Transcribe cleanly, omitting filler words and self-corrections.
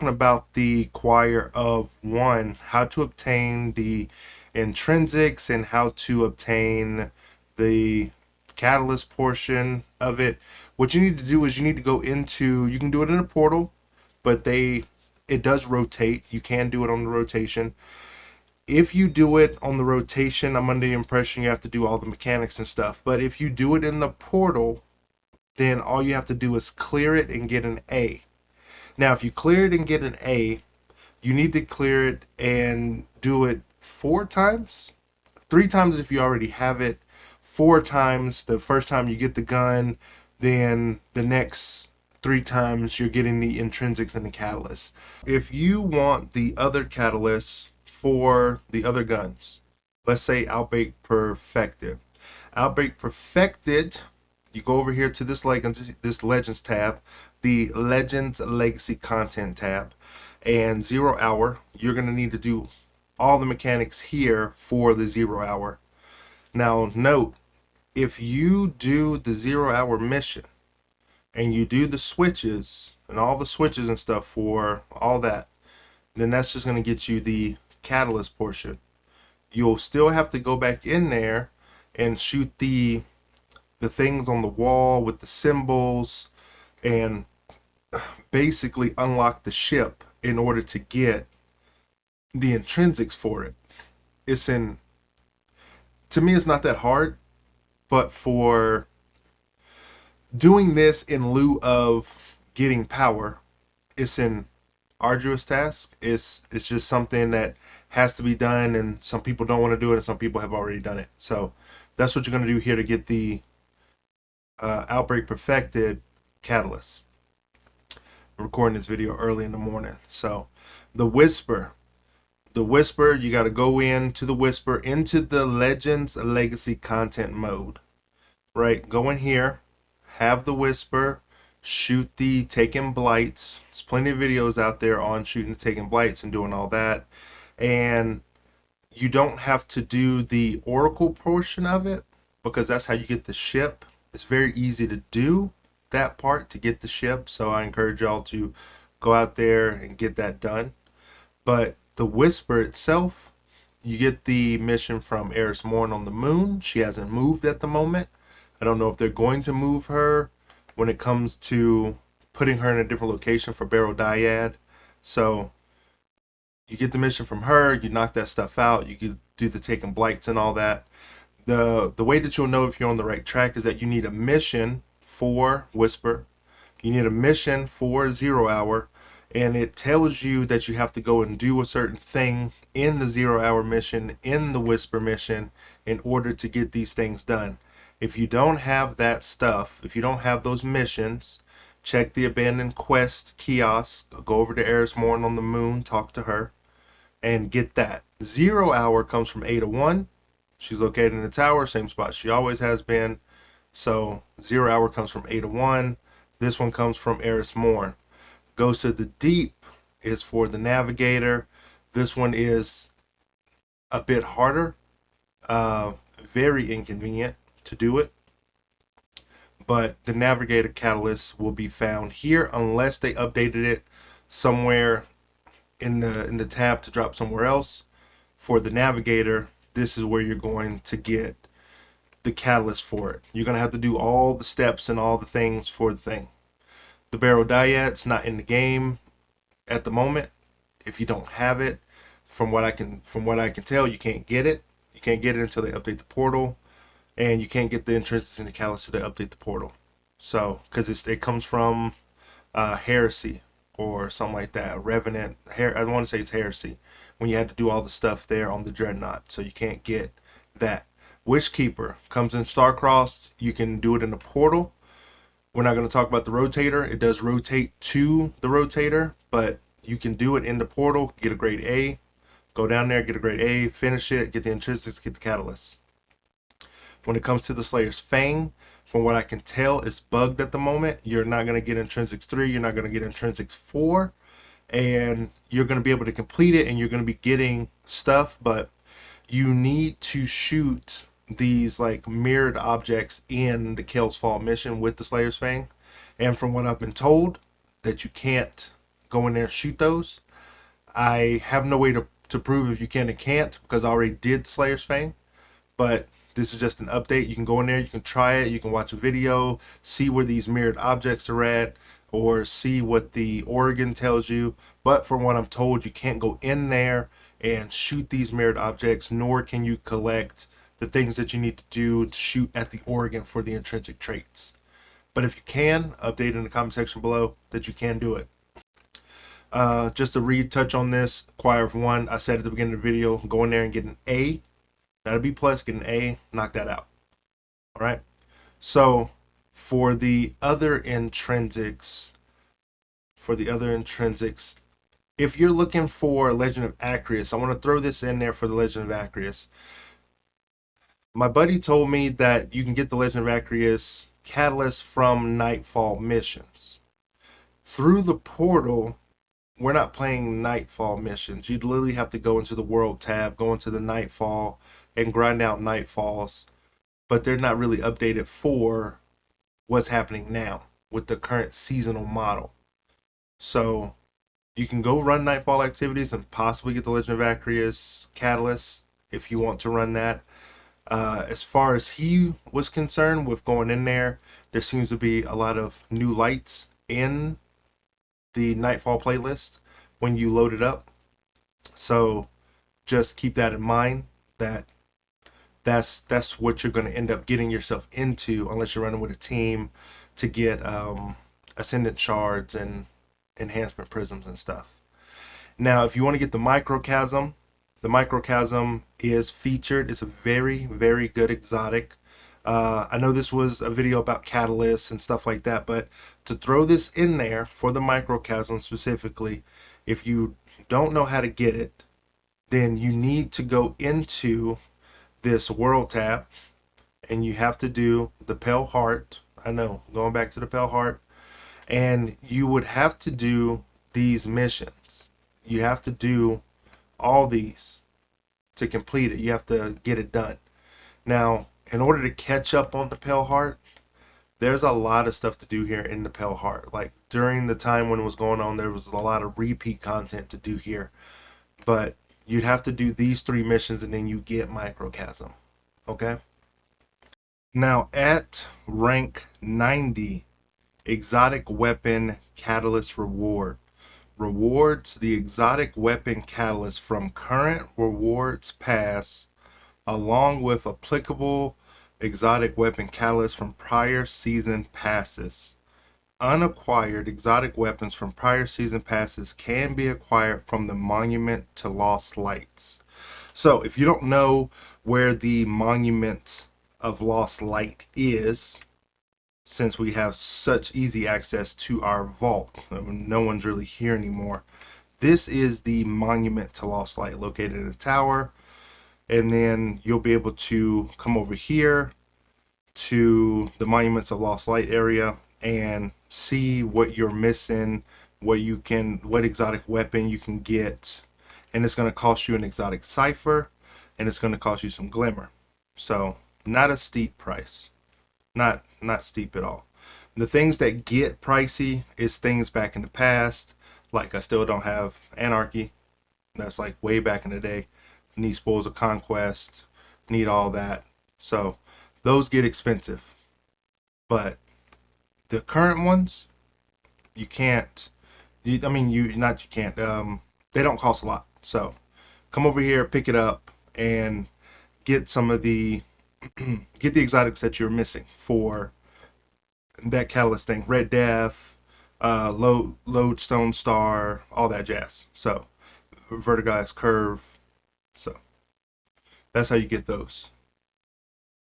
talking about the choir of one, how to obtain the intrinsics and how to obtain the catalyst portion of it. What you need to do is you need to go into, you can do it in a portal, but it does rotate. You can do it on the rotation. If you do it on the rotation, I'm under the impression you have to do all the mechanics and stuff. But if you do it in the portal, then all you have to do is clear it and get an A. Now, if you clear it and get an A, you need to clear it and do it 4 times. 3 times if you already have it. 4 times the first time you get the gun, then the next 3 times you're getting the intrinsics and the catalyst. If you want the other catalysts for the other guns, let's say Outbreak Perfected. Outbreak Perfected, you go over here to this Legends tab, the Legends Legacy Content tab, and 0 hour, you're going to need to do all the mechanics here for the 0 hour. Now note, if you do the 0 hour mission and you do the switches and all the switches and stuff for all that, then that's just going to get you the catalyst portion. You'll still have to go back in there and shoot the things on the wall with the symbols and basically unlock the ship in order to get the intrinsics for it. To me, it's not that hard, but for doing this in lieu of getting power, it's an arduous task. It's just something that has to be done, and some people don't want to do it and some people have already done it. So that's what you're going to do here to get the Outbreak Perfected catalyst. I'm recording this video early in the morning. So the Whisper, you got to go into the Whisper, into the Legends Legacy content mode, right? Go in here, have the Whisper, shoot the taking blights. There's plenty of videos out there on shooting the taking blights and doing all that. And you don't have to do the Oracle portion of it because that's how you get the ship. It's very easy to do that part to get the ship. So I encourage y'all to go out there and get that done. But the Whisper itself, you get the mission from Eris Morn on the moon. She hasn't moved at the moment. I don't know if they're going to move her when it comes to putting her in a different location for Barrel Dyad. So you get the mission from her, you knock that stuff out, you can do the taking blights and all that. The way that you'll know if you're on the right track is that you need a mission for Whisper, you need a mission for 0 hour, and it tells you that you have to go and do a certain thing in the 0 hour mission, in the Whisper mission, in order to get these things done. If you don't have that stuff, if you don't have those missions, check the Abandoned Quest kiosk, go over to Eris Morn on the moon, talk to her, and get that. 0 hour comes from Ada 1. She's located in the tower, same spot she always has been. So 0 hour comes from Ada 1. This one comes from Eris Morn. Ghost of the Deep is for the Navigator. This one is a bit harder, very inconvenient to do it, but the Navigator catalyst will be found here unless they updated it somewhere in the tab to drop somewhere else. For the Navigator, this is where you're going to get the catalyst for it. You're going to have to do all the steps and all the things for the thing. The Barrel Dyad's not in the game at the moment. If you don't have it, from what I can tell, you can't get it. You can't get it until they update the portal, and you can't get the intrinsics and the catalyst until they update the portal. So, because it comes from Heresy or something like that, Revenant. I want to say it's Heresy, when you had to do all the stuff there on the Dreadnought. So you can't get that. Wishkeeper comes in Starcrossed. You can do it in the portal. We're not going to talk about the rotator. It does rotate to the rotator, but you can do it in the portal, get a grade A, go down there, get a grade A, finish it, get the intrinsics, get the catalyst. When it comes to the Slayer's Fang, from what I can tell, it's bugged at the moment. You're not going to get intrinsics 3, you're not going to get intrinsics 4, and you're going to be able to complete it, and you're going to be getting stuff, but you need to shoot these like mirrored objects in the Kale's Fall mission with the Slayer's Fang. And from what I've been told, that you can't go in there and shoot those. I have no way to prove if you can and can't because I already did Slayer's Fame, but this is just an update. You can go in there, you can try it, you can watch a video, see where these mirrored objects are at, or see what the Oregon tells you. But from what I'm told, you can't go in there and shoot these mirrored objects, nor can you collect the things that you need to do to shoot at the Oregon for the intrinsic traits. But if you can, update in the comment section below that you can do it. Just to retouch on this, Choir of One, I said at the beginning of the video, go in there and get an A, not a B plus, get an A, knock that out. All right. So for the other intrinsics, if you're looking for Legend of Acreus, I want to throw this in there for the Legend of Acreus. My buddy told me that you can get the Legend of Acreus catalyst from Nightfall missions. Through the portal, we're not playing Nightfall missions. You'd literally have to go into the World tab, go into the Nightfall, and grind out Nightfalls. But they're not really updated for what's happening now with the current seasonal model. So you can go run Nightfall activities and possibly get the Legend of Acreus catalyst if you want to run that. As far as he was concerned with going in there, there seems to be a lot of new lights in the Nightfall playlist when you load it up. So just keep that in mind, that that's what you're going to end up getting yourself into unless you're running with a team to get ascendant shards and enhancement prisms and stuff. Now, if you want to get the microcosm is featured. It's a very, very good exotic. I know this was a video about catalysts and stuff like that, but to throw this in there for the microcosm specifically, if you don't know how to get it, then you need to go into this world tab and you have to do the Pale Heart. I know, going back to the Pale Heart, and you would have to do these missions. You have to do all these to complete it. You have to get it done. Now, in order to catch up on the Pale Heart, there's a lot of stuff to do here in the Pale Heart. Like during the time when it was going on, there was a lot of repeat content to do here. But you'd have to do these 3 missions and then you get Microcosm. Okay? Now at rank 90, exotic weapon catalyst reward. Rewards the exotic weapon catalyst from current rewards pass along with applicable exotic weapon catalyst from prior season passes. Unacquired exotic weapons from prior season passes can be acquired from the Monument to Lost Lights. So if you don't know where the Monument of Lost Light is, since we have such easy access to our vault, no one's really here anymore, this is the Monument to Lost Light located in a tower. And then you'll be able to come over here to the Monuments of Lost Light area and see what you're missing, what exotic weapon you can get. And it's going to cost you an exotic cipher, and it's going to cost you some glimmer. So not a steep price. Not steep at all. The things that get pricey is things back in the past, like I still don't have Anarchy. That's like way back in the day. Need Spoils of Conquest, need all that. So those get expensive. But the current ones, you can't. They don't cost a lot. So come over here, pick it up, and get some of the get the exotics that you're missing for that catalyst thing. Red Death, Lodestone Star, all that jazz. So Vertigized Curve. So that's how you get those.